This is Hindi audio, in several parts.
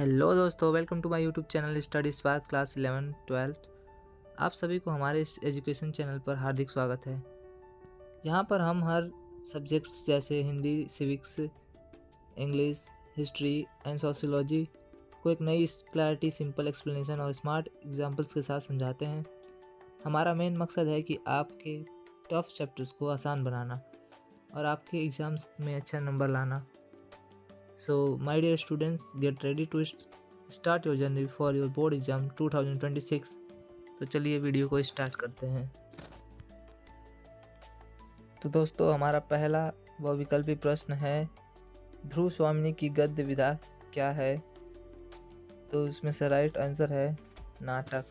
हेलो दोस्तों, welcome to my YouTube channel study spark class 11 12। आप सभी को हमारे इस एजुकेशन चैनल पर हार्दिक स्वागत है। यहाँ पर हम हर सब्जेक्ट्स जैसे Hindi, civics, English, history and sociology को एक नई क्लैरिटी, सिंपल एक्सप्लेनेशन और स्मार्ट एग्जाम्पल्स के साथ समझाते हैं। हमारा मेन मकसद है कि आपके टफ चैप्टर्स को आसान बनाना और आपके एग्ज़ाम्स में अच्छा नंबर लाना। So, my dear students, get ready to start your journey for your board exam 2026। तो चलिए वीडियो को स्टार्ट करते हैं। तो दोस्तों, हमारा पहला व विकल्पी प्रश्न है, ध्रुव स्वामिनी की गद्य विधा क्या है? तो इसमें से राइट आंसर है नाटक।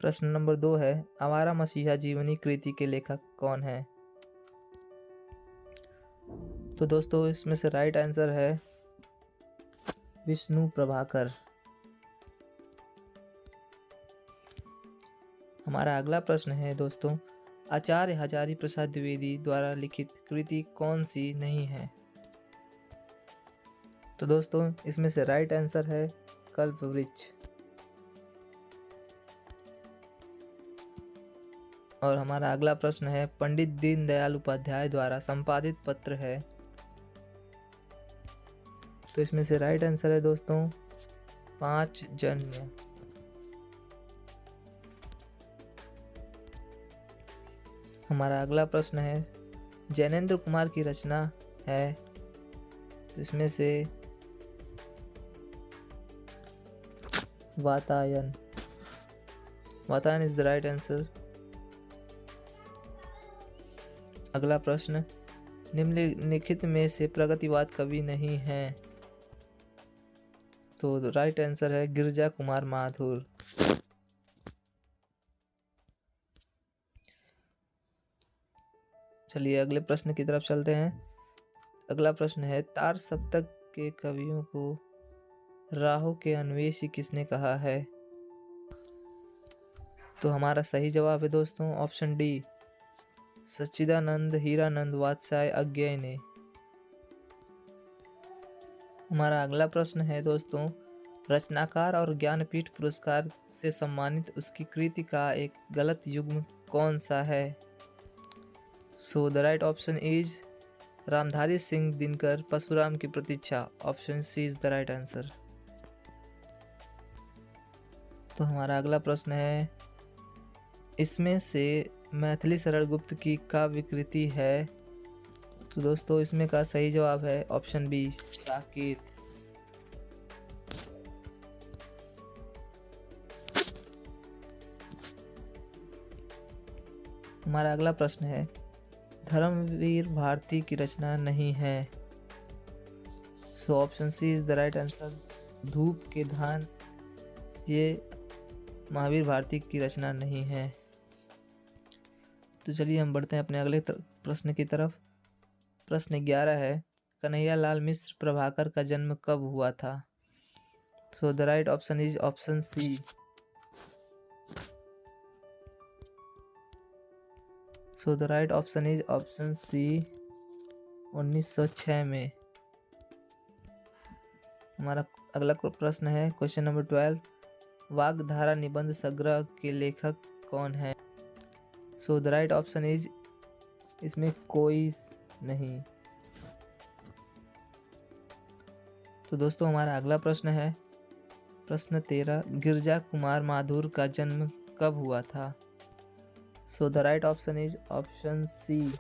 प्रश्न नंबर 2 है, आवारा मसीहा जीवनी कृति के लेखक कौन है? तो दोस्तों, इसमें से राइट आंसर है विष्णु प्रभाकर। हमारा अगला प्रश्न है दोस्तों, आचार्य हजारी प्रसाद द्विवेदी द्वारा लिखित कृति कौन सी नहीं है? तो दोस्तों, इसमें से राइट आंसर है कल्पवृक्ष। और हमारा अगला प्रश्न है, पंडित दीनदयाल उपाध्याय द्वारा संपादित पत्र है? तो इसमें से राइट आंसर है दोस्तों पांचजन्य। हमारा अगला प्रश्न है, जैनेन्द्र कुमार की रचना है? तो इसमें से Vatayan is the right answer. अगला प्रश्न, निम्नलिखित में से प्रगतिवाद कवि नहीं है? तो राइट आंसर है गिरिजा कुमार माथुर। चलिए अगले प्रश्न की तरफ चलते हैं। अगला प्रश्न है, तार सप्तक के कवियों को राहों के अन्वेषी किसने कहा है? तो हमारा सही जवाब है दोस्तों ऑप्शन डी, सच्चिदानंद हीरानंद वात्स्याय अज्ञेय ने। हमारा अगला प्रश्न है दोस्तों, रचनाकार और ज्ञानपीठ पुरस्कार से सम्मानित उसकी कृति का एक गलत युग्म कौन सा है? So the right option is Ramdhari Singh Dinkar Parshuram ki Pratiksha. Option C is the right answer. तो हमारा अगला प्रश्न है, इसमें से मैथिली सरल गुप्त की काव्य कृति है? तो दोस्तों, इसमें का सही जवाब है ऑप्शन बी, साकेत। हमारा अगला प्रश्न है, धर्मवीर भारती की रचना नहीं है? So option C is the right answer, धूप के धान ये महावीर भारती की रचना नहीं है। तो चलिए हम बढ़ते हैं अपने अगले प्रश्न की तरफ। प्रश्न 11 है, कन्हैयालाल मिश्र प्रभाकर का जन्म कब हुआ था? So the right option is option C. So the right option is option C, 1906 में। हमारा अगला प्रश्न है, क्वेश्चन नंबर 12, वाग्धारा निबंध संग्रह के लेखक कौन है? So the right option is, इसमें कोई नहीं। तो दोस्तों, हमारा अगला प्रश्न है, प्रश्न 13, गिरिजा कुमार माथुर का जन्म कब हुआ था? So the right option is option C,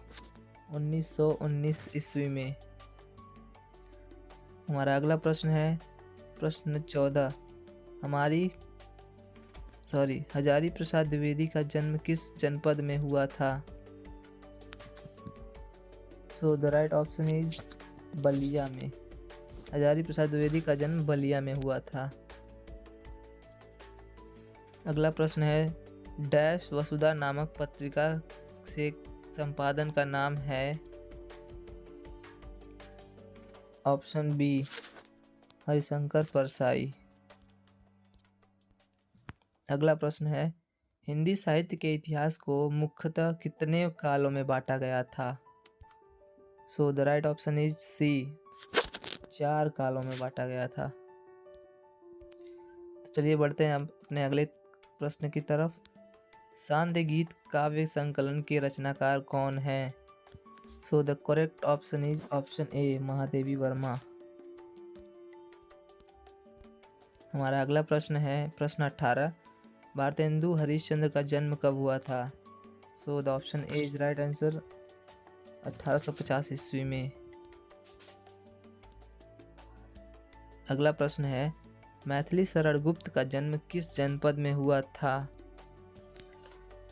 1919 ईस्वी में। हमारा अगला प्रश्न है, प्रश्न 14, हजारी प्रसाद द्विवेदी का जन्म किस जनपद में हुआ था? So the right option is Ballia में। हजारी प्रसाद द्विवेदी का जन्म बलिया में हुआ था। अगला प्रश्न है, डैश वसुधा नामक पत्रिका से संपादन का नाम है? Option B, Harishankar Parsai. अगला प्रश्न है, हिंदी साहित्य के इतिहास को मुख्यतः कितने कालों में बांटा गया था? So the right option is C, 4 कालों में बांटा गया था। तो चलिए बढ़ते हैं अब अपने अगले प्रश्न की तरफ। सांध्य गीत काव्य संकलन के रचनाकार कौन है? So the correct option is option A, Mahadevi Verma. हमारा अगला प्रश्न है प्रश्न 18। भारतेंदु हरिश्चंद्र का जन्म कब हुआ था? So the option A is right answer 1850 ईस्वी में। अगला प्रश्न है मैथिली शरण गुप्त का जन्म किस जनपद में हुआ था?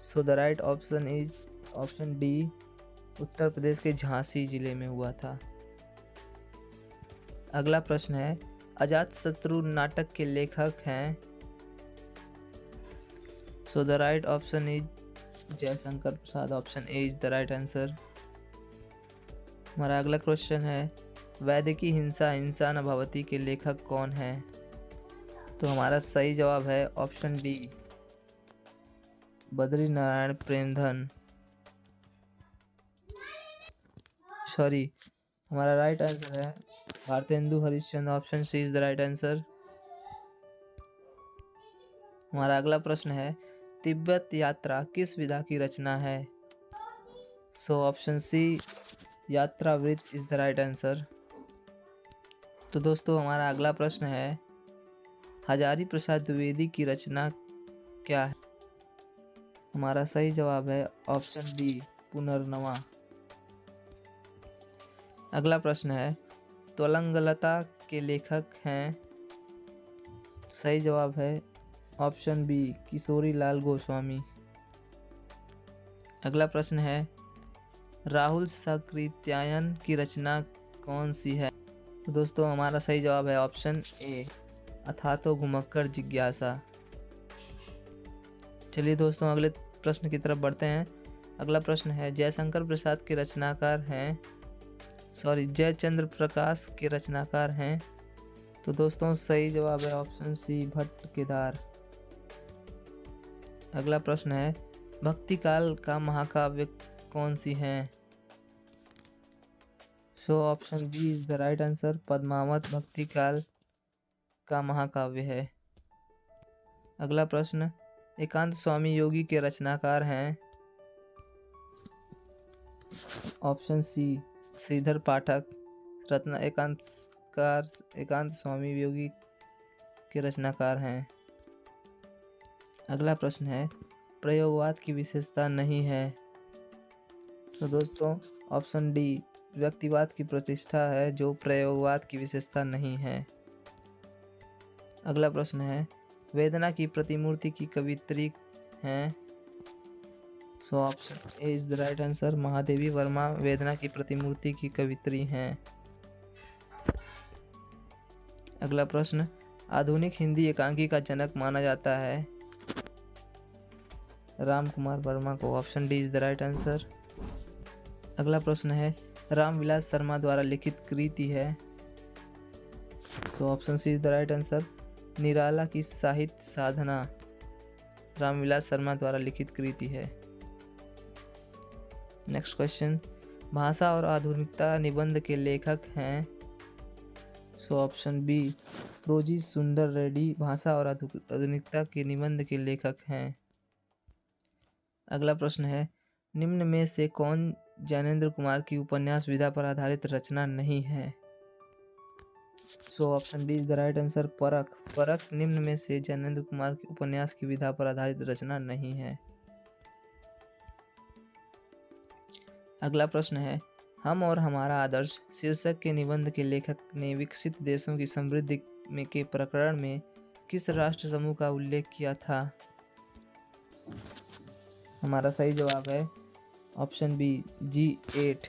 So the right option is option D, Uttar Pradesh के झांसी जिले में हुआ था। अगला प्रश्न है अजातशत्रु नाटक के लेखक हैं? सो the right option is Jaishankar Prasad, option A is the right answer. हमारा अगला क्वेश्चन है वैदिकी हिंसा हिंसा न भवति के लेखक कौन है? तो हमारा सही जवाब है option D, Badri Narayan Premdhan. Sorry, हमारा राइट आंसर है Bharatendu Harishchandra, option C is the right answer. हमारा अगला प्रश्न है तिब्बत यात्रा किस विधा की रचना है? सो ऑप्शन सी यात्रावृत्त इज द राइट आंसर। तो दोस्तों हमारा अगला प्रश्न है हजारी प्रसाद द्विवेदी की रचना क्या है? हमारा सही जवाब है ऑप्शन डी, पुनर्नवा। अगला प्रश्न है त्वलंगलता के लेखक हैं? सही जवाब है ऑप्शन बी, किशोरी लाल गोस्वामी। अगला प्रश्न है राहुल सकृत्यायन की रचना कौन सी है? तो दोस्तों हमारा सही जवाब है ऑप्शन ए, अथातो घुमक्कर जिज्ञासा। चलिए दोस्तों अगले प्रश्न की तरफ बढ़ते हैं। अगला प्रश्न है जयशंकर प्रसाद के रचनाकार हैं, जयचंद्र प्रकाश के रचनाकार हैं? तो दोस्तों सही जवाब है ऑप्शन सी, भट्ट केदार। अगला प्रश्न है भक्ति काल का महाकाव्य कौन सी है? So option B is the right answer, Padmavat भक्ति काल का महाकाव्य है। अगला प्रश्न एकांत स्वामी योगी के रचनाकार हैं? ऑप्शन सी, श्रीधर पाठक। रत्न एकांत स्वामी योगी के रचनाकार हैं। अगला प्रश्न है प्रयोगवाद की विशेषता नहीं है? तो दोस्तों ऑप्शन डी, व्यक्तिवाद की प्रतिष्ठा है जो प्रयोगवाद की विशेषता नहीं है। अगला प्रश्न है वेदना की प्रतिमूर्ति की कवियत्री हैं? So option A is the right answer, Mahadevi Verma वेदना की प्रतिमूर्ति की कवियत्री हैं। अगला प्रश्न आधुनिक हिंदी एकांकी का जनक माना जाता है राम कुमार वर्मा को, option D is the right answer. अगला प्रश्न है रामविलास शर्मा द्वारा लिखित कृति है? So option C is the right answer, Nirala ki Sahitya साधना रामविलास शर्मा द्वारा लिखित कृति है। नेक्स्ट क्वेश्चन भाषा और आधुनिकता निबंध के लेखक हैं? सो ऑप्शन बी, प्रोजी सुंदर रेड्डी भाषा और आधुनिकता के निबंध के लेखक हैं। अगला प्रश्न है निम्न में से कौन ज्ञानेंद्र कुमार की उपन्यास विधा पर आधारित रचना नहीं है? So option D is the right answer, परख निम्न में से ज्ञानेंद्र कुमार की उपन्यास की विधा पर आधारित रचना नहीं है। अगला प्रश्न है हम और हमारा आदर्श शीर्षक के निबंध के लेखक ने विकसित देशों की समृद्धि में के प्रकरण में किस राष्ट्र समूह का उल्लेख किया था? हमारा सही जवाब है ऑप्शन बी, G8।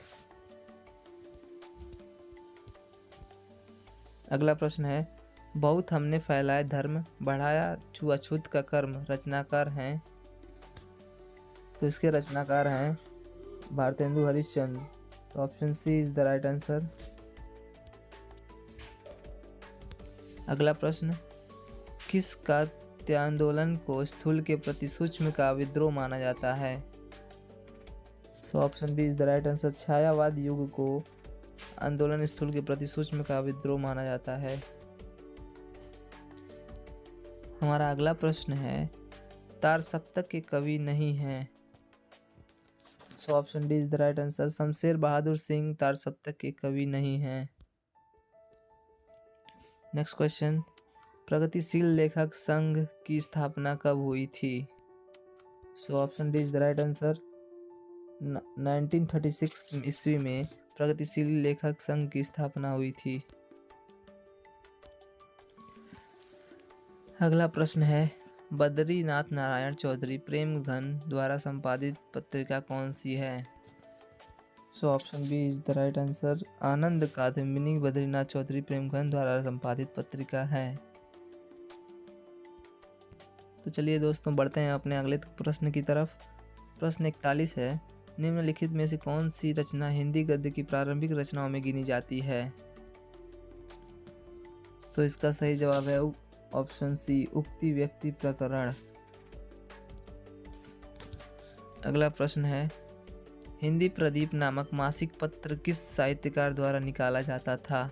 अगला प्रश्न है बहुत हमने फैलाए धर्म बढ़ाया छुआछूत का कर्म रचनाकार हैं? तो इसके रचनाकार हैं भारतेंदु हरिश्चंद्र, तो option C is the right answer. अगला प्रश्न किस कात्यांदोलन को स्थूल के प्रति सूक्ष्म का विद्रोह माना जाता है? So option B is the right answer, छायावाद युग को आंदोलन स्थूल के प्रति सूक्ष्म का विद्रोह माना जाता है। हमारा अगला प्रश्न है, तार सप्तक के कवि नहीं हैं। So option D is the right answer. Shamsher Bahadur Singh Tar Saptak के कवि नहीं हैं। नेक्स्ट क्वेश्चन, प्रगतिशील लेखक संघ की स्थापना कब हुई थी? सो option D is the right answer. 1936 ईस्वी में प्रगतिशील लेखक संघ की स्थापना हुई थी। अगला प्रश्न है, बद्रीनाथ नारायण चौधरी प्रेमघन द्वारा संपादित पत्रिका कौन सी है? So option B is the right answer. Anand Kadambini Badrinath Chaudhary Premghan द्वारा संपादित पत्रिका है। तो चलिए दोस्तों, बढ़ते हैं अपने अगले प्रश्न की तरफ। प्रश्न 41 है, निम्नलिखित में से कौन सी रचना हिंदी गद्य की प्रारंभिक रचनाओं में गिनी जाती है? तो इसका सही जवाब है ऑप्शन सी, उक्ति व्यक्ति प्रकरण। अगला प्रश्न है, हिंदी प्रदीप नामक मासिक पत्र किस साहित्यकार द्वारा निकाला जाता था?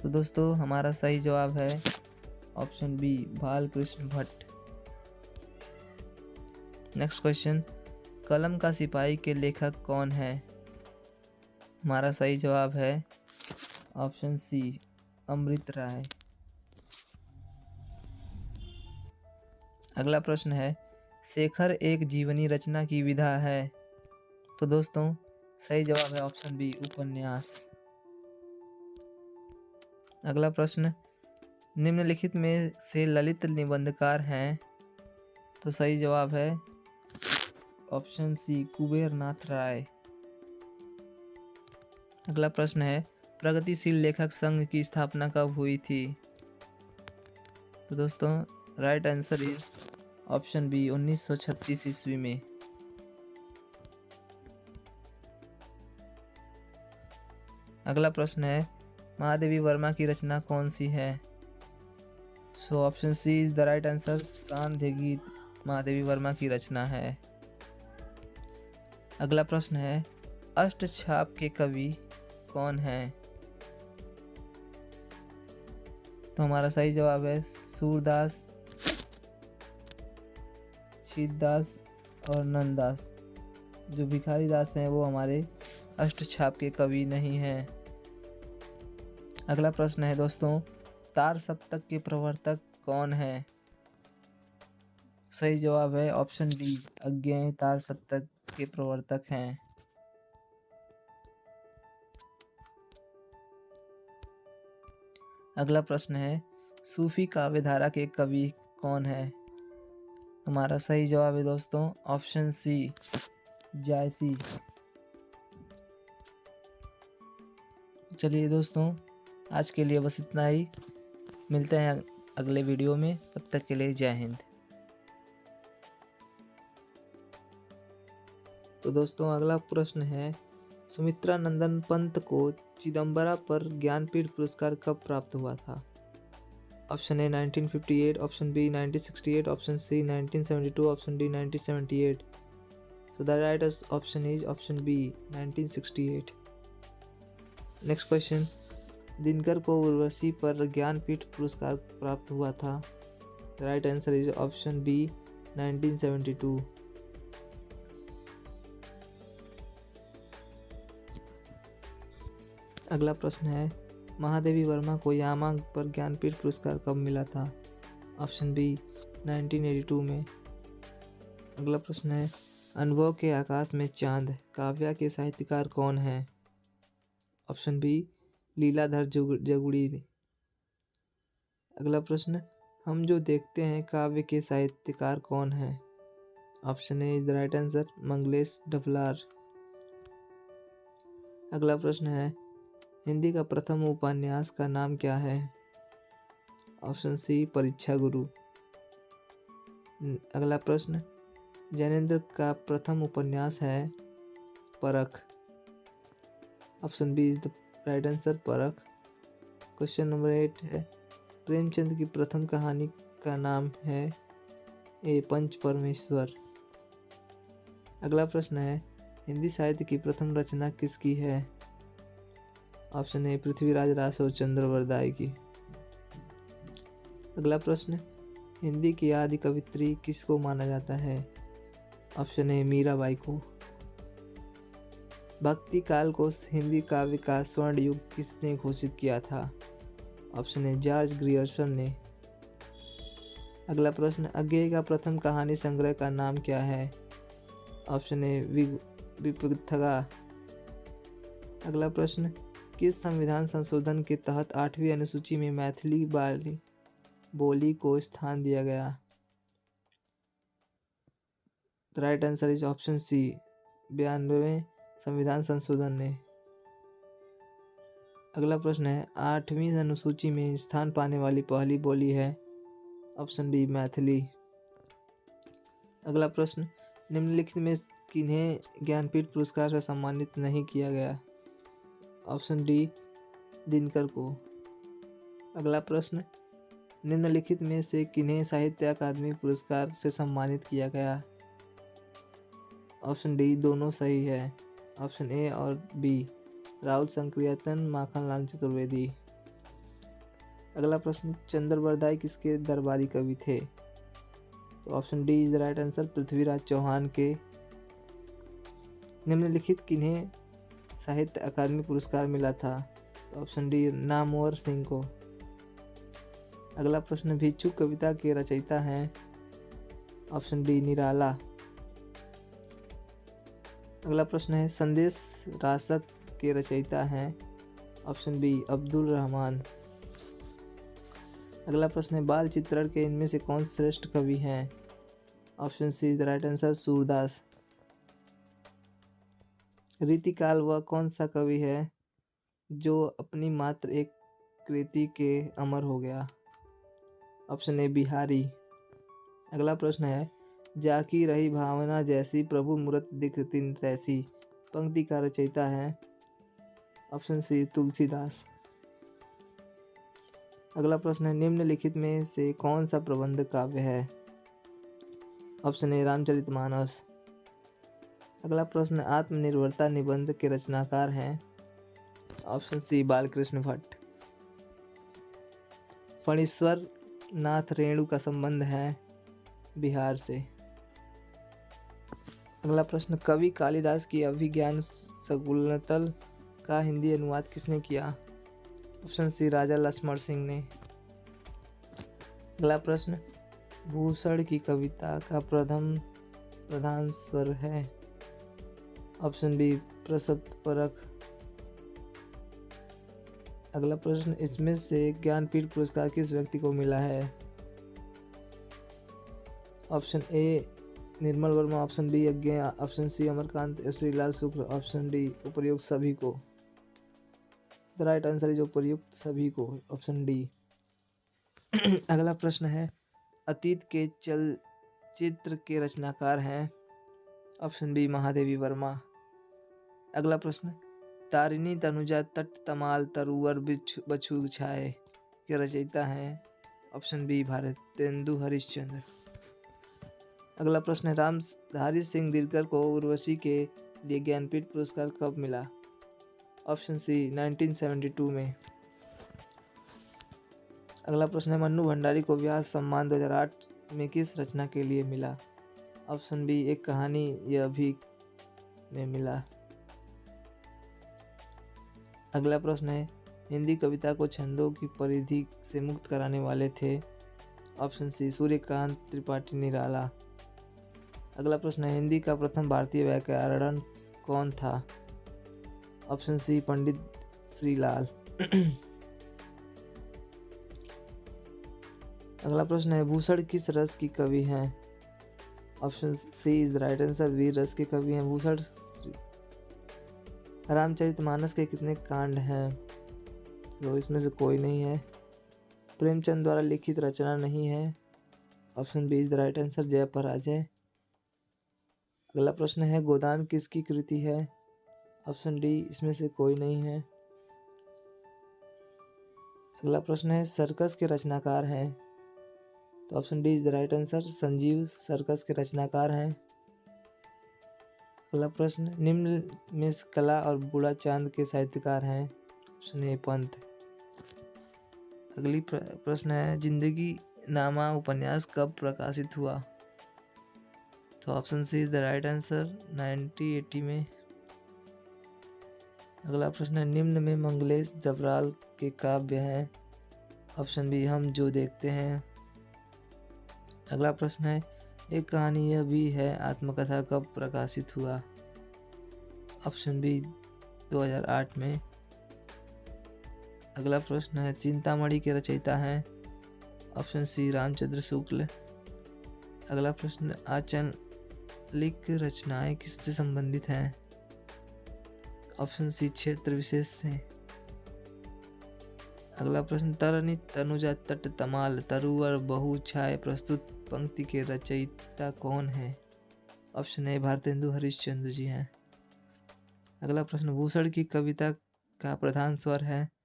तो दोस्तों हमारा सही जवाब है option B, Balkrishna Bhatt. Next question, कलम का सिपाही के लेखक कौन है? हमारा सही जवाब है ऑप्शन सी, अमृत राय। अगला प्रश्न है, शेखर एक जीवनी रचना की विधा है। तो दोस्तों सही जवाब है ऑप्शन बी, उपन्यास। अगला प्रश्न, निम्नलिखित में से ललित निबंधकार हैं। तो सही जवाब है ऑप्शन सी, कुबेरनाथ राय। अगला प्रश्न है, प्रगतिशील लेखक संघ की स्थापना कब हुई थी? तो दोस्तों right answer is option B, 1936 ईस्वी में। अगला प्रश्न है, महादेवी वर्मा की रचना कौन सी है? So option C is the right answer. Sandhya Geet Mahadevi Verma की रचना है। अगला प्रश्न है, अष्टछाप के कवि कौन हैं? तो हमारा सही जवाब है सूरदास, छीददास और नंददास। जो भिखारी दास हैं वो हमारे अष्टछाप के कवि नहीं हैं। अगला प्रश्न है दोस्तों, तार सप्तक के प्रवर्तक कौन है? सही जवाब है ऑप्शन डी, अज्ञेय तार सप्तक के प्रवर्तक हैं। अगला प्रश्न है, सूफी काव्यधारा के कवि कौन है? हमारा सही जवाब है दोस्तों ऑप्शन सी, जायसी। चलिए दोस्तों, आज के लिए बस इतना ही। मिलते हैं अगले वीडियो में, तब तक के लिए जय हिंद। तो दोस्तों अगला प्रश्न है, सुमित्रा नंदन पंत को चिदम्बरा पर ज्ञानपीठ पुरस्कार कब प्राप्त हुआ था? Option A 1958, option B 1968, option C 1972, option D 1978। So the right option is option B, 1968। Next question, Dinkar को उर्वशी पर ज्ञानपीठ पुरस्कार प्राप्त हुआ था। The right answer is option B, 1972। अगला प्रश्न है, महादेवी वर्मा को यामा पर ज्ञानपीठ पुरस्कार कब मिला था? ऑप्शन बी, 1982 में। अगला प्रश्न है, अनुभव के आकाश में चांद काव्य के साहित्यकार कौन है? Option B, Leeladhar Jagudi. अगला प्रश्न, हम जो देखते हैं काव्य के साहित्यकार कौन है? Option A is the right answer, Manglesh Dabral. अगला प्रश्न है, हिंदी का प्रथम उपन्यास का नाम क्या है? ऑप्शन सी, परीक्षा गुरु। अगला प्रश्न, ज्ञानेंद्र का प्रथम उपन्यास है Parakh. Option B is the right answer, Parakh. Question number 8 है, प्रेमचंद की प्रथम कहानी का नाम है ए, पंच परमेश्वर। अगला प्रश्न है, हिंदी साहित्य की प्रथम रचना किसकी है? ऑप्शन ए पृथ्वीराज रासो चंद्रवरदाई की। अगला प्रश्न, हिंदी की आदि कवित्री किसको माना जाता है? ऑप्शन ए मीराबाई को। भक्ति काल को हिंदी काव्य का स्वर्ण युग किसने घोषित किया था? ऑप्शन ए जॉर्ज ग्रियर्सन ने। अगला प्रश्न, अज्ञेय का प्रथम कहानी संग्रह का नाम क्या है? ऑप्शन ए विपथगा। अगला प्रश्न, किस संविधान संशोधन के तहत 8वीं अनुसूची में मैथिली बोली को स्थान दिया गया? The right answer is option C 92वें संविधान संशोधन ने। अगला प्रश्न है, 8वीं अनुसूची में स्थान पाने वाली पहली बोली है? Option B Maithili. अगला प्रश्न, निम्नलिखित में किन्हें ज्ञानपीठ पुरस्कार से सम्मानित नहीं किया गया? ऑप्शन डी दिनकर को। अगला प्रश्न, निम्नलिखित में से किन्हें साहित्य अकादमी पुरस्कार से सम्मानित किया गया? ऑप्शन डी दोनों सही है। ऑप्शन ए और बी राहुल संक्रियतन, माखनलाल चतुर्वेदी। अगला प्रश्न, चंद्रवरदाई किसके दरबारी कवि थे? तो option D is the right answer, Prithviraj Chauhan के। निम्नलिखित किन्हें साहित्य अकादमी पुरस्कार मिला था? तो ऑप्शन डी नामवर सिंह को। अगला प्रश्न, भिक्षु कविता के रचयिता हैं? Option D Nirala. अगला प्रश्न है, संदेश रासक के रचयिता हैं? Option B Abdul Rahman. अगला प्रश्न है, बाल चित्रण के इनमें से कौन श्रेष्ठ कवि हैं? Option C the right answer, Surdas. रीतिकाल वह कौन सा कवि है जो अपनी मात्र एक कृति के अमर हो गया? Option A Bihari. अगला प्रश्न है, जाकी रही भावना जैसी प्रभु मूरत दिखती तैसी पंक्ति का रचयिता है? Option C Tulsidas. अगला प्रश्न है, निम्नलिखित में से कौन सा प्रबंध काव्य है? Option A Ramcharitmanas. अगला प्रश्न, आत्मनिर्भरता निबंध के रचनाकार हैं? Option C Balkrishna Bhatt. फणीश्वर नाथ रेणु का संबंध है बिहार से। अगला प्रश्न, कवि कालिदास की अभिज्ञान शकुंतल का हिंदी अनुवाद किसने किया? ऑप्शन सी राजा लक्ष्मण सिंह ने। अगला प्रश्न, भूषण की कविता का प्रधान स्वर है? ऑप्शन बी प्रसप्तपरक। अगला प्रश्न, इसमें से ज्ञानपीठ पुरस्कार किस व्यक्ति को मिला है? Option A Nirmal Verma, option B यज्ञ, option C Amarkant, Shrilal Shukla, option D उपर्युक्त सभी को। द राइट आंसर इज उपर्युक्त सभी को, ऑप्शन डी। अगला प्रश्न है, अतीत के चलचित्र के रचनाकार हैं? Option B Mahadevi Verma. अगला प्रश्न, तारिणी तनुजा तट तमाल तरुवर बछु छाए के रचयिता हैं? Option B Bharatendu Harishchandra. अगला प्रश्न है, रामधारी सिंह दिनकर को उर्वशी के लिए ज्ञानपीठ पुरस्कार कब मिला? ऑप्शन सी 1972 में। अगला प्रश्न है, मन्नू भंडारी को व्यास सम्मान 2008 में किस रचना के लिए मिला? ऑप्शन बी एक कहानी यह भी में मिला। अगला प्रश्न है, हिंदी कविता को छंदों की परिधि से मुक्त कराने वाले थे? Option C Suryakant Tripathi Nirala. अगला प्रश्न है, हिंदी का प्रथम भारतीय व्याकरण कौन था? Option C Pandit Shrilal. अगला प्रश्न है, भूषण किस रस की कवि हैं? Option C is the right answer, वीर रस के कवि हैं भूषण। रामचरितमानस के कितने कांड हैं? तो इसमें से कोई नहीं है। प्रेमचंद द्वारा लिखित रचना नहीं है। Option B is the right answer, Jai Parajay. अगला प्रश्न है, गोदान किसकी कृति है? ऑप्शन डी इसमें से कोई नहीं है। अगला प्रश्न है, सर्कस के रचनाकार हैं? तो option D is the right answer, Sanjeev circus के रचनाकार हैं। अगला प्रश्न, निम्न में कला और बूढ़ा चांद के साहित्यकार हैं? Option A Pant. अगली प्रश्न है, जिंदगी नामा उपन्यास कब प्रकाशित हुआ? तो option C is the right answer 1980 में। अगला प्रश्न है, निम्न में मंगलेश जबराल के काव्य हैं? ऑप्शन बी हम जो देखते हैं। अगला प्रश्न है, एक कहानी यह भी है आत्मकथा कब प्रकाशित हुआ? ऑप्शन बी 2008 में। अगला प्रश्न है, चिंतामणि के रचयिता हैं? ऑप्शन सी रामचंद्र शुक्ल। अगला प्रश्न, आंचलिक रचनाएं किससे संबंधित हैं? ऑप्शन सी क्षेत्र विशेष से। अगला प्रश्न, तरनी तनुजा तट तमाल तरुवर बहु छाय प्रस्तुत पंक्ति के रचयिता कौन है? ऑप्शन ए भारतेंदु हरिश्चंद्र जी हैं। अगला प्रश्न, भूषण की कविता का प्रधान स्वर है?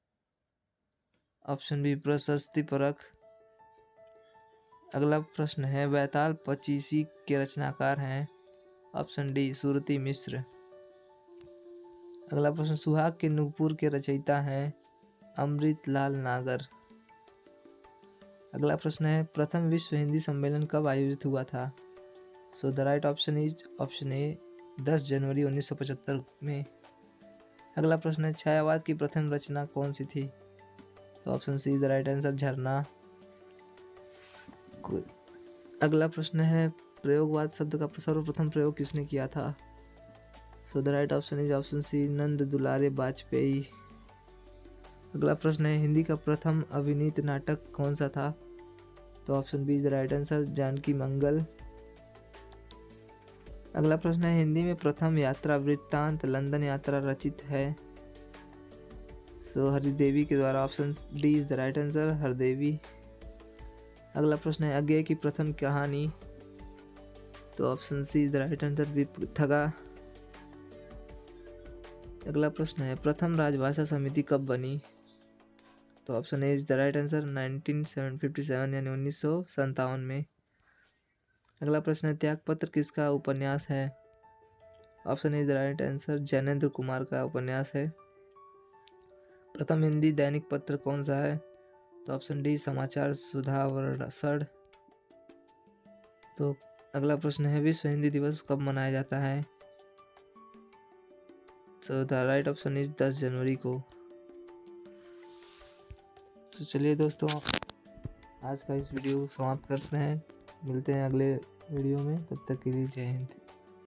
ऑप्शन बी प्रशस्ति परक। अगला प्रश्न है, बैताल पचीसी के रचनाकार हैं? ऑप्शन डी सुरती मिश्र। अगला प्रश्न, सुहाग के नूपुर के रचयिता हैं? अमृतलाल नागर। अगला प्रश्न है, प्रथम विश्व हिंदी सम्मेलन कब आयोजित हुआ था? So the right option is option A 10 जनवरी 1975 में। अगला प्रश्न है, छायावाद की प्रथम रचना कौन सी थी? तो option C the right answer झरना। अगला प्रश्न है, प्रयोगवाद शब्द का सर्वप्रथम प्रयोग किसने किया था? So the right option is option C Nand Dulare Vajpeyi. अगला प्रश्न है, हिंदी का प्रथम अभिनीत नाटक कौन सा था? तो option B is the right answer Janaki Mangal. अगला प्रश्न है, हिंदी में प्रथम यात्रा वृत्तांत लंदन यात्रा रचित है? सो हरिदेवी के द्वारा। Option D is the right answer Hardevi. अगला प्रश्न है, अज्ञेय की प्रथम कहानी? तो option C is the right answer Vipathga. अगला प्रश्न है, प्रथम राजभाषा समिति कब बनी? तो option A is the right answer 1957 यानी 1957 में। अगला प्रश्न है, त्यागपत्र किसका उपन्यास है? Option A is the right answer Jainendra Kumar का उपन्यास है। प्रथम हिंदी दैनिक पत्र कौन सा है? तो ऑप्शन डी समाचार सुधावरसड़। तो अगला प्रश्न है, विश्व हिंदी दिवस कब मनाया जाता है? तो द राइट ऑप्शन इज 10 जनवरी को। तो चलिए दोस्तों, आज का इस वीडियो समाप्त करते हैं। मिलते हैं अगले वीडियो में, तब तक के लिए जय हिंद।